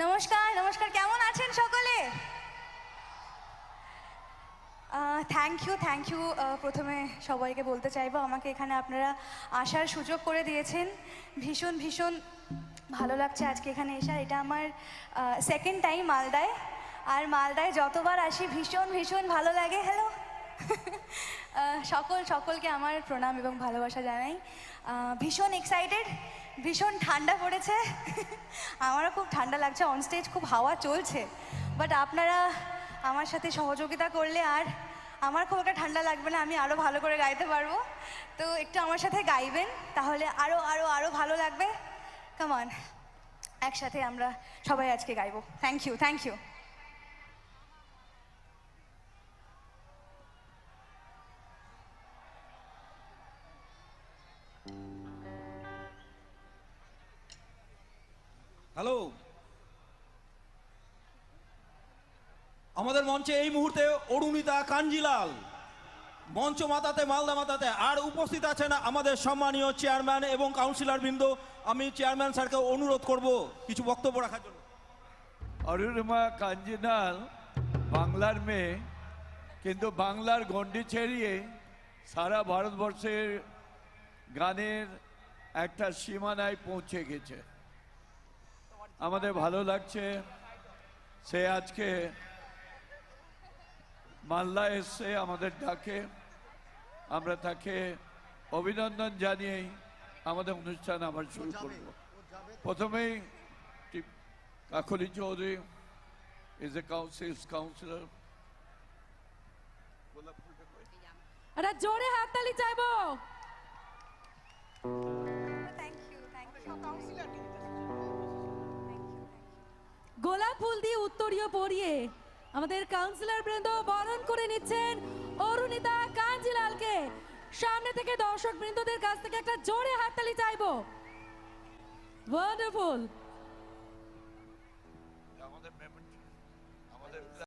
নমস্কার নমস্কার, কেমন আছেন সকলে? Thank you. প্রথমে সবাইকে বলতে চাইবো, আমাকে এখানে আপনারা আসার সুযোগ করে দিয়েছেন। ভীষণ ভীষণ ভালো লাগছে আজকে এখানে এসে। এটা আমার সেকেন্ড টাইম মালদায়, আর মালদায় যতবার আসি ভীষণ ভীষণ ভালো লাগে। হ্যালো সকলকে আমার প্রণাম এবং ভালোবাসা জানাই। ভীষণ এক্সাইটেড, ভীষণ ঠান্ডা পড়েছে আমারও খুব ঠান্ডা লাগছে। অনস্টেজ খুব হাওয়া চলছে, বাট আপনারা আমার সাথে সহযোগিতা করলে আর আমার খুব একটা ঠান্ডা লাগবে না, আমি আরও ভালো করে গাইতে পারবো। তো একটু আমার সাথে গাইবেন, তাহলে আরও আরও আরও ভালো লাগবে। কাম অন, একসাথে আমরা সবাই আজকে গাইবো। Thank you. হ্যালো, আমাদের মঞ্চে এই মুহূর্তে অরুণিতা কাঞ্জিলাল, মঞ্চ মাতাতে, মালদা মাতাতে। আর উপস্থিত আছেন আমাদের সম্মানীয় চেয়ারম্যান এবং কাউন্সিলর বৃন্দ। আমি চেয়ারম্যান স্যারকে অনুরোধ করব কিছু বক্তব্য রাখার জন্য। অরুণিমা কাঞ্জিলাল বাংলার মেয়ে, কিন্তু বাংলার গণ্ডি ছেড়িয়ে সারা ভারতবর্ষের গানের একটা সীমানায় পৌঁছে গেছে। আমাদের ভালো লাগছে সে আজকে মালদা এসে আমাদের ডাকে। আমরা তাকে অভিনন্দন জানিয়েই আমাদের অনুষ্ঠান আবার শুরু করব। প্রথমেই কাকলি চৌধুরী is a counselor. আরে জোরে হাততালি চাইবো। গোলাপ ফুল দিয়ে উত্তরীয় পরিয়ে আমাদের কাউন্সিলর বৃন্দ বরণ করে নিচ্ছেন অরুণিতা কাঞ্জিলালকে। সামনে থেকে দর্শক বৃন্দদের কাছ থেকে একটা জোরে হাততালি চাইবো। ওয়ান্ডারফুল।